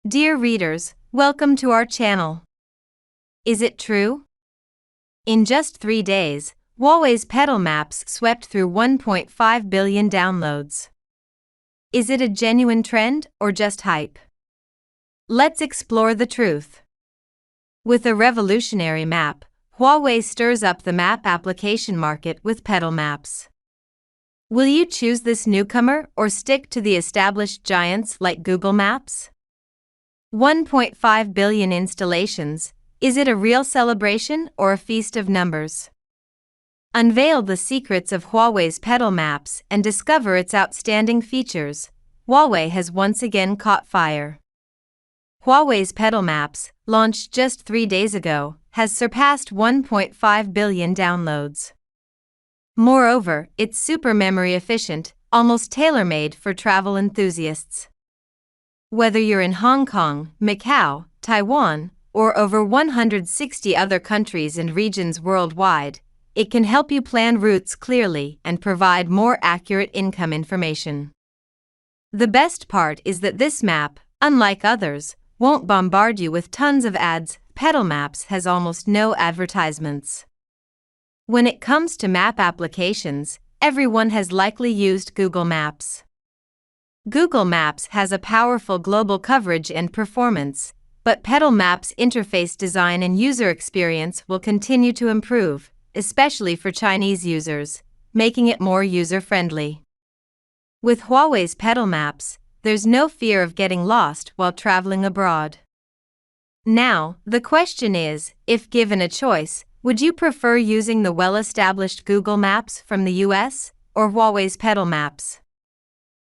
Dear readers, welcome to our channel. Is it true? In just 3 days, Huawei's Petal Maps swept through 1.5 billion downloads. Is it a genuine trend or just hype? Let's explore the truth. With a revolutionary map, Huawei stirs up the map application market with Petal Maps. Will you choose this newcomer or stick to the established giants like Google Maps? 1.5 billion installations, is it a real celebration or a feast of numbers? Unveil the secrets of Huawei's Petal Maps and discover its outstanding features. Huawei has once again caught fire. Huawei's Petal Maps, launched just 3 days ago, has surpassed 1.5 billion downloads. Moreover, it's super memory efficient, almost tailor-made for travel enthusiasts. Whether you're in Hong Kong, Macau, Taiwan, or over 160 other countries and regions worldwide, it can help you plan routes clearly and provide more accurate income information. The best part is that this map, unlike others, won't bombard you with tons of ads. Petal Maps has almost no advertisements. When it comes to map applications, everyone has likely used Google Maps. Google Maps has a powerful global coverage and performance, but Petal Maps' interface design and user experience will continue to improve, especially for Chinese users, making it more user-friendly. With Huawei's Petal Maps, there's no fear of getting lost while traveling abroad. Now, the question is, if given a choice, would you prefer using the well-established Google Maps from the US or Huawei's Petal Maps?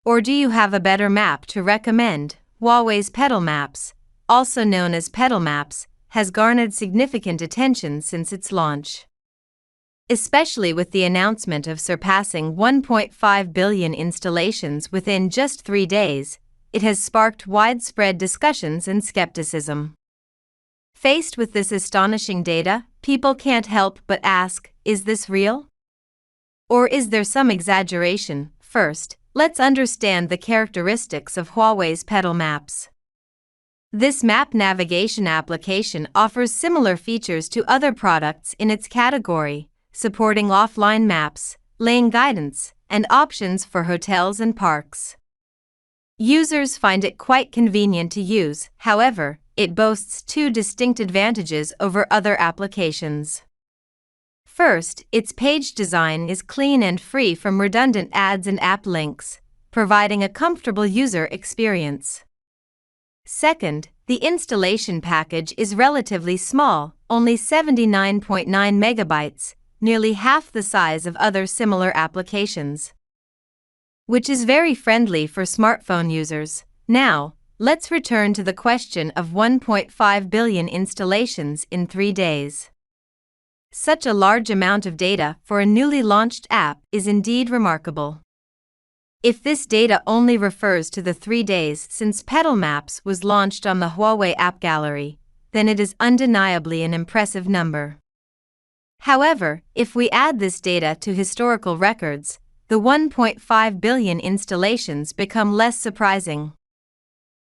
Or do you have a better map to recommend? Huawei's Petal Maps, also known as Petal Maps, has garnered significant attention since its launch. Especially with the announcement of surpassing 1.5 billion installations within just 3 days, it has sparked widespread discussions and skepticism. Faced with this astonishing data, people can't help but ask, is this real? Or is there some exaggeration? First, let's understand the characteristics of Huawei's Petal Maps. This map navigation application offers similar features to other products in its category, supporting offline maps, lane guidance, and options for hotels and parks. Users find it quite convenient to use. However, it boasts 2 distinct advantages over other applications. First, its page design is clean and free from redundant ads and app links, providing a comfortable user experience. Second, the installation package is relatively small, only 79.9 megabytes, nearly half the size of other similar applications, which is very friendly for smartphone users. Now, let's return to the question of 1.5 billion installations in 3 days. Such a large amount of data for a newly launched app is indeed remarkable. If this data only refers to the 3 days since Petal Maps was launched on the Huawei App Gallery, then it is undeniably an impressive number. However, if we add this data to historical records, the 1.5 billion installations become less surprising.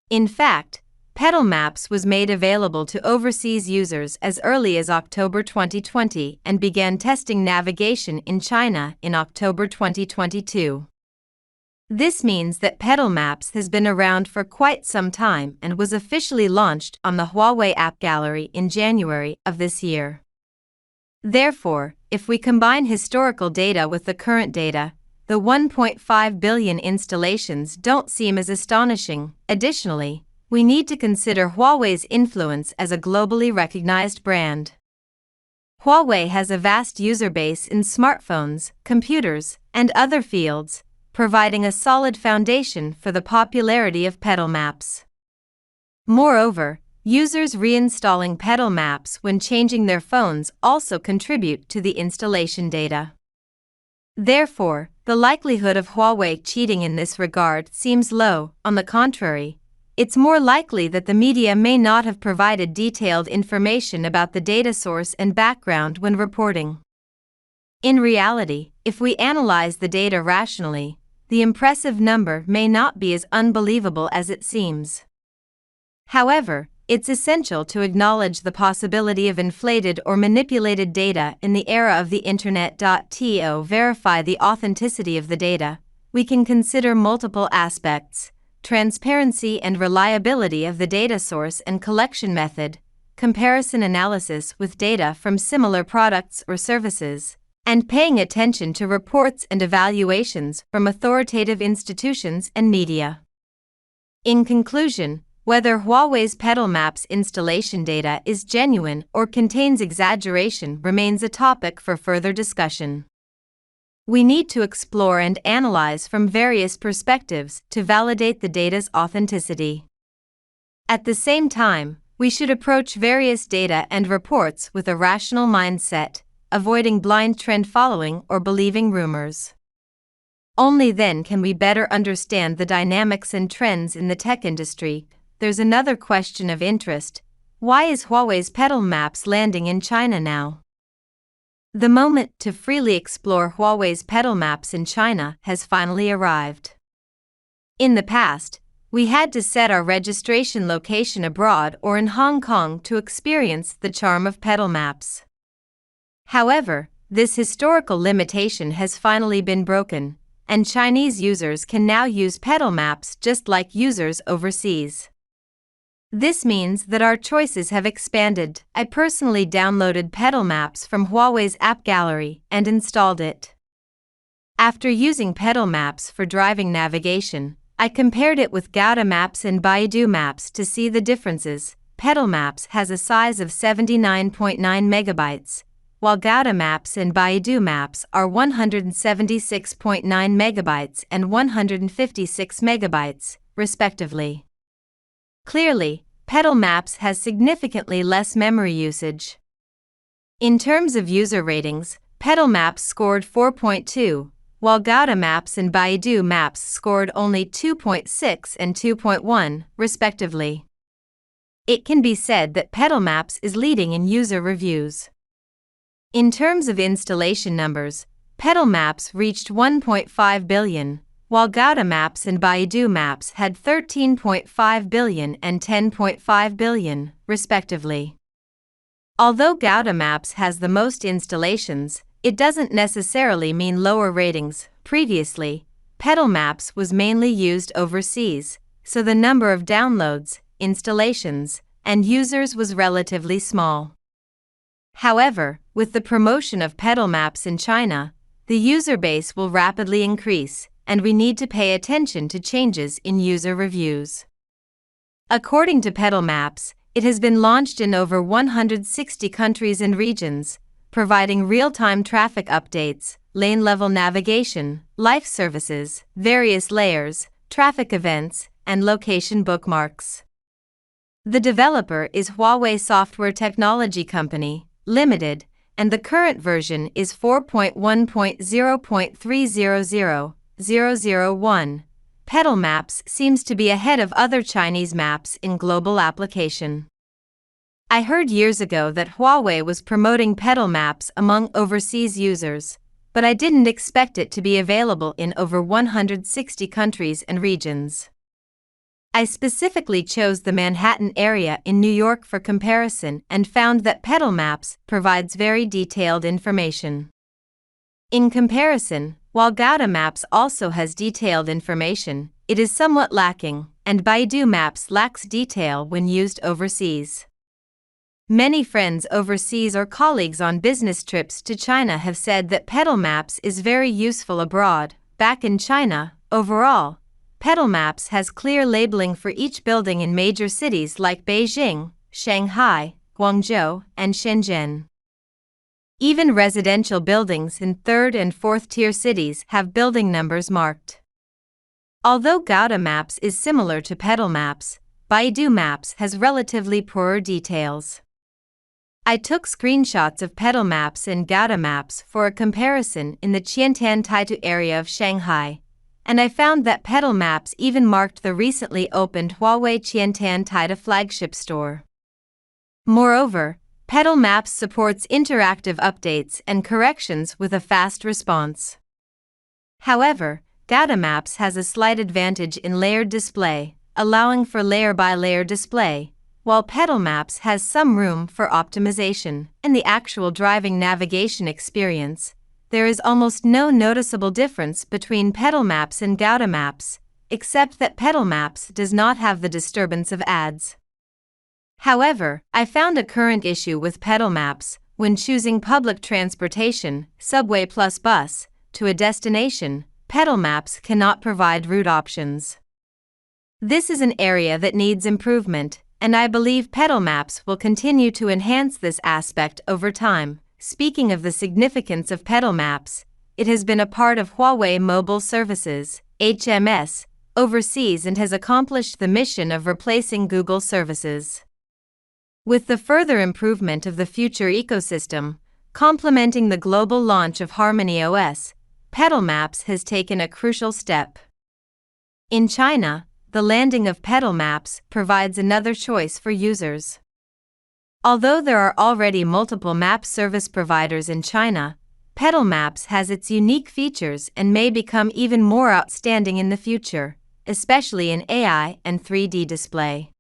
In fact, Petal Maps was made available to overseas users as early as October 2020 and began testing navigation in China in October 2022. This means that Petal Maps has been around for quite some time and was officially launched on the Huawei App Gallery in January of this year. Therefore, if we combine historical data with the current data, the 1.5 billion installations don't seem as astonishing. Additionally, we need to consider Huawei's influence as a globally recognized brand. Huawei has a vast user base in smartphones, computers, and other fields, providing a solid foundation for the popularity of Petal Maps. Moreover, users reinstalling Petal Maps when changing their phones also contribute to the installation data. Therefore, the likelihood of Huawei cheating in this regard seems low. On the contrary, it's more likely that the media may not have provided detailed information about the data source and background when reporting. In reality, if we analyze the data rationally, the impressive number may not be as unbelievable as it seems. However, it's essential to acknowledge the possibility of inflated or manipulated data in the era of the Internet. To verify the authenticity of the data, we can consider multiple aspects: transparency and reliability of the data source and collection method, comparison analysis with data from similar products or services, and paying attention to reports and evaluations from authoritative institutions and media. In conclusion, whether Huawei's Petal Maps installation data is genuine or contains exaggeration remains a topic for further discussion. We need to explore and analyze from various perspectives to validate the data's authenticity. At the same time, we should approach various data and reports with a rational mindset, avoiding blind trend following or believing rumors. Only then can we better understand the dynamics and trends in the tech industry. There's another question of interest: why is Huawei's Petal Maps landing in China now? The moment to freely explore Huawei's Petal Maps in China has finally arrived. In the past, we had to set our registration location abroad or in Hong Kong to experience the charm of Petal Maps. However, this historical limitation has finally been broken, and Chinese users can now use Petal Maps just like users overseas. This means that our choices have expanded. I personally downloaded Petal Maps from Huawei's app gallery and installed it. After using Petal Maps for driving navigation, I compared it with Gaoda Maps and Baidu Maps to see the differences. Petal Maps has a size of 79.9 megabytes, while Gaoda Maps and Baidu Maps are 176.9 megabytes and 156 megabytes, respectively. Clearly, Petal Maps has significantly less memory usage. In terms of user ratings, Petal Maps scored 4.2, while Gaoda Maps and Baidu Maps scored only 2.6 and 2.1, respectively. It can be said that Petal Maps is leading in user reviews. In terms of installation numbers, Petal Maps reached 1.5 billion, while Gaoda Maps and Baidu Maps had 13.5 billion and 10.5 billion, respectively. Although Gaoda Maps has the most installations, it doesn't necessarily mean lower ratings. Previously, Petal Maps was mainly used overseas, so the number of downloads, installations, and users was relatively small. However, with the promotion of Petal Maps in China, the user base will rapidly increase, and we need to pay attention to changes in user reviews. According to Petal Maps, it has been launched in over 160 countries and regions, providing real-time traffic updates, lane-level navigation, life services, various layers, traffic events, and location bookmarks. The developer is Huawei Software Technology Company, Limited, and the current version is 4.1.0.300.001. Petal Maps seems to be ahead of other Chinese maps in global application. I heard years ago that Huawei was promoting Petal Maps among overseas users, but I didn't expect it to be available in over 160 countries and regions. I specifically chose the Manhattan area in New York for comparison and found that Petal Maps provides very detailed information. In comparison, while Gaoda Maps also has detailed information, it is somewhat lacking, and Baidu Maps lacks detail when used overseas. Many friends overseas or colleagues on business trips to China have said that Petal Maps is very useful abroad. Back in China, overall, Petal Maps has clear labeling for each building in major cities like Beijing, Shanghai, Guangzhou, and Shenzhen. Even residential buildings in third and fourth tier cities have building numbers marked. Although Gaoda Maps is similar to Petal Maps, Baidu Maps has relatively poorer details. I took screenshots of Petal Maps and Gaoda Maps for a comparison in the Qiantan Taitu area of Shanghai, and I found that Petal Maps even marked the recently opened Huawei Qiantan Taitu flagship store. Moreover, Petal Maps supports interactive updates and corrections with a fast response. However, Gaoda Maps has a slight advantage in layered display, allowing for layer-by-layer display, while Petal Maps has some room for optimization. In the actual driving navigation experience, there is almost no noticeable difference between Petal Maps and Gouda Maps, except that Petal Maps does not have the disturbance of ads. However, I found a current issue with Petal Maps when choosing public transportation, subway plus bus, to a destination. Petal Maps cannot provide route options. This is an area that needs improvement, and I believe Petal Maps will continue to enhance this aspect over time. Speaking of the significance of Petal Maps, it has been a part of Huawei Mobile Services (HMS) overseas and has accomplished the mission of replacing Google services. With the further improvement of the future ecosystem, complementing the global launch of Harmony OS, Petal Maps has taken a crucial step. In China, the landing of Petal Maps provides another choice for users. Although there are already multiple map service providers in China, Petal Maps has its unique features and may become even more outstanding in the future, especially in AI and 3D display.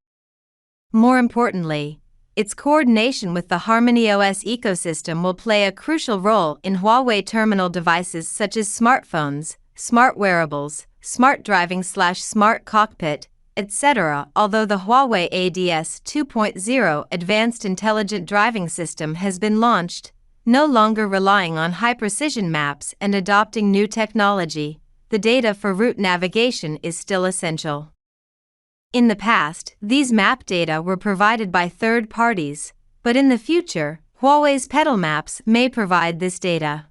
More importantly, its coordination with the Harmony OS ecosystem will play a crucial role in Huawei terminal devices such as smartphones, smart wearables, smart driving/smart cockpit, etc. Although the Huawei ADS 2.0 Advanced Intelligent Driving System has been launched, no longer relying on high-precision maps and adopting new technology, the data for route navigation is still essential. In the past, these map data were provided by third parties, but in the future, Huawei's Petal Maps may provide this data.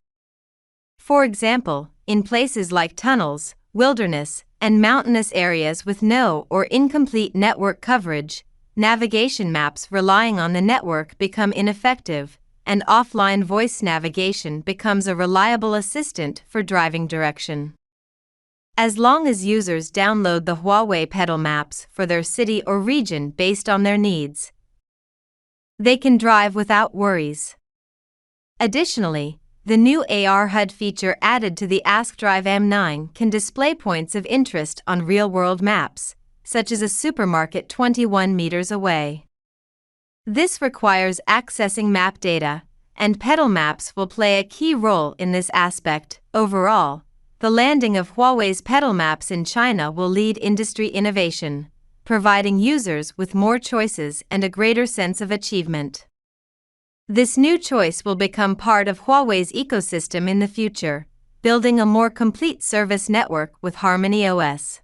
For example, in places like tunnels, wilderness, and mountainous areas with no or incomplete network coverage, navigation maps relying on the network become ineffective, and offline voice navigation becomes a reliable assistant for driving direction. As long as users download the Huawei Petal Maps for their city or region based on their needs, they can drive without worries. Additionally, the new AR HUD feature added to the AskDrive M9 can display points of interest on real-world maps, such as a supermarket 21 meters away. This requires accessing map data, and Petal Maps will play a key role in this aspect. Overall, the landing of Huawei's Petal Maps in China will lead industry innovation, providing users with more choices and a greater sense of achievement. This new choice will become part of Huawei's ecosystem in the future, building a more complete service network with Harmony OS.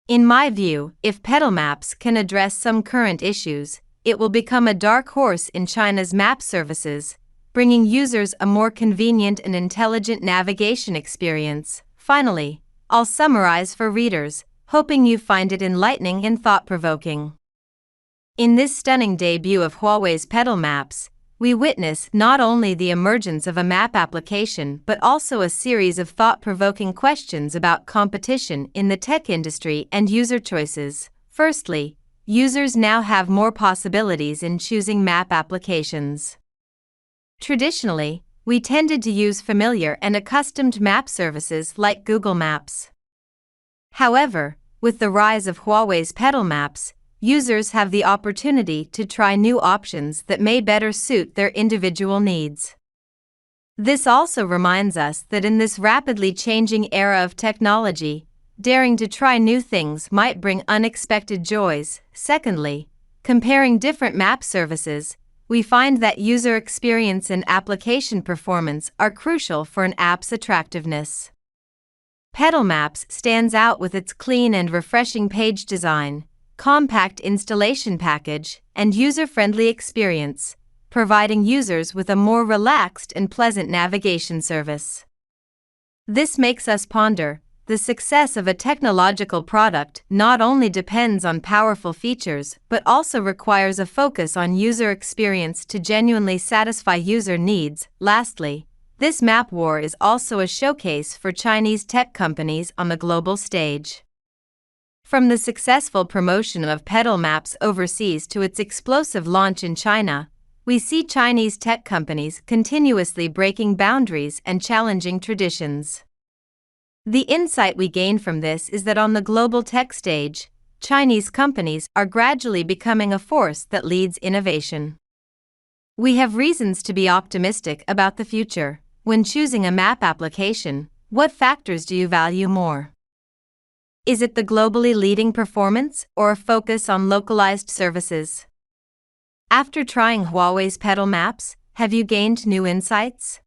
In my view, if Petal Maps can address some current issues, it will become a dark horse in China's map services, bringing users a more convenient and intelligent navigation experience. Finally, I'll summarize for readers, hoping you find it enlightening and thought-provoking. In this stunning debut of Huawei's Petal Maps, we witness not only the emergence of a map application but also a series of thought-provoking questions about competition in the tech industry and user choices. Firstly, users now have more possibilities in choosing map applications. Traditionally, we tended to use familiar and accustomed map services like Google Maps. However, with the rise of Huawei's Petal Maps, users have the opportunity to try new options that may better suit their individual needs. This also reminds us that in this rapidly changing era of technology, daring to try new things might bring unexpected joys. Secondly, comparing different map services, we find that user experience and application performance are crucial for an app's attractiveness. Petal Maps stands out with its clean and refreshing page design, compact installation package, and user-friendly experience, providing users with a more relaxed and pleasant navigation service. This makes us ponder: the success of a technological product not only depends on powerful features but also requires a focus on user experience to genuinely satisfy user needs. Lastly, this map war is also a showcase for Chinese tech companies on the global stage. From the successful promotion of Petal Maps overseas to its explosive launch in China, we see Chinese tech companies continuously breaking boundaries and challenging traditions. The insight we gain from this is that on the global tech stage, Chinese companies are gradually becoming a force that leads innovation. We have reasons to be optimistic about the future. When choosing a map application, what factors do you value more? Is it the globally leading performance or a focus on localized services? After trying Huawei's Petal Maps, have you gained new insights?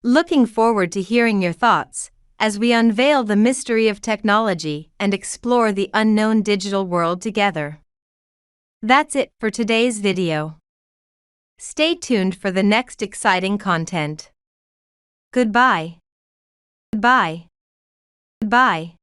Looking forward to hearing your thoughts as we unveil the mystery of technology and explore the unknown digital world together. That's it for today's video. Stay tuned for the next exciting content. Goodbye. Goodbye. Goodbye.